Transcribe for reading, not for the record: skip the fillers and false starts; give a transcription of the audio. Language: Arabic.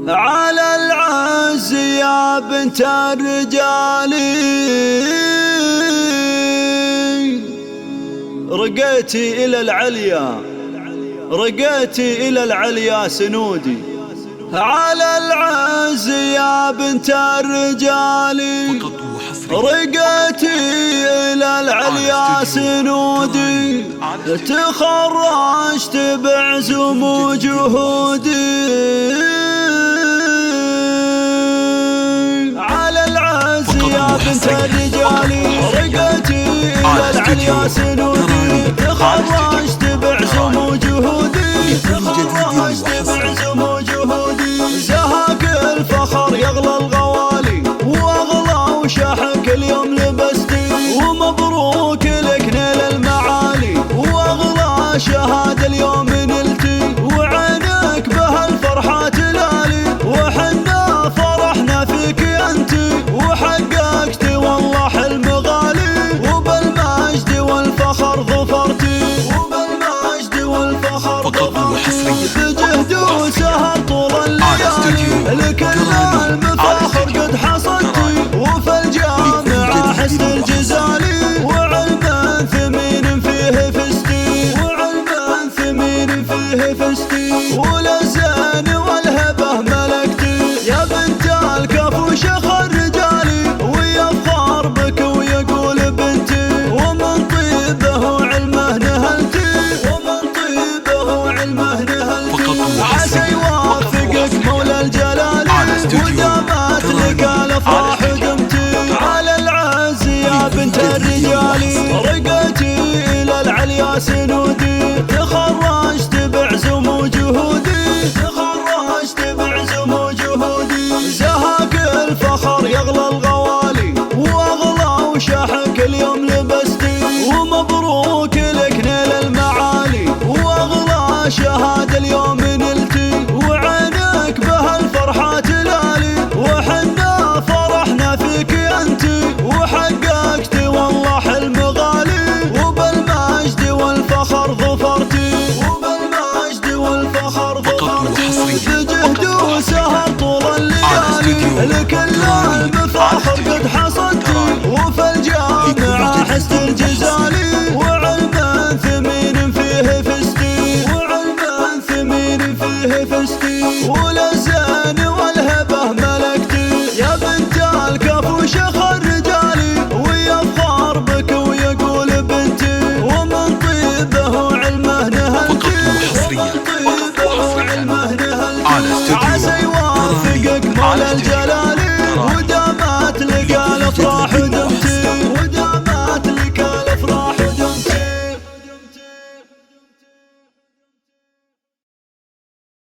على العز يا بنت الرجال، رقيتي إلى العليا، رقيتي إلى العليا سنودي. على العز يا بنت الرجال، رقيتي إلى العليا سنودي. تخرجت بعزم وجهودي. على العز يا بنت الرجال، رقيتي إلى العليا سنودي. تخرجت بعزم وجهودي، تخرجت بعزم وجهودي. زهاك الفخر يغلى الغوالي، واغلى وشاحك اليوم لبستي. ومبروك لك نيل المعالي، واغلى شهادة اليوم نلتي. وعينك بهالفرحة تلالي، وحنا فرحنا فيك انتي. وحققتي والله حلم غالي، وبالمجد والفخر ظفرتي. وبالمجد والفخر ظفرتي. بجهد وسهر طول الليالي، لكل المفاخر قد حصدتي. وفي الجامعة حسن الجزالي، وعلم ثمين فيه فزتي. وعلم ثمين فيه فزتي. وللزين والهبة ملكتي. يا بنت الكفو شيخ الرجالي، ويفخر بك ويقول بنتي. ومن طيبه وعلمه نهلتي، ومن طيبه وعلمه نهلتي. عسى يوفقك مولى الجلال، ودامت لك الافراح دمتي. على العز يا بنت الرجال، رقيتي الى العليا سنودي. تخرجت بعزم وجهودي، تخرجت بعزم وجهودي. زهاك الفخر يغلى الغوالي، واغلى وشاحك اليوم لبستي. ومبروك لك نيل المعالي، واغلى شهادة اليوم نلتي. وعينك بهالفرحة تلالي، وحنا فرحنا فيك انتي. وحققتي والله حلم غالي، وبالمجد والفخر ظفرتي. وبالمجد والفخر ظفرتي. بجهد وسهر طول الليالي، لكل المفاخر قد حصدتي. وفي الجامعة حسن الجزالي، وعلم ثمين فيه فزتي. وعلم ثمين فيه فزتي. وللزين والهبة ملكتي. يا بنت الكفو شيخ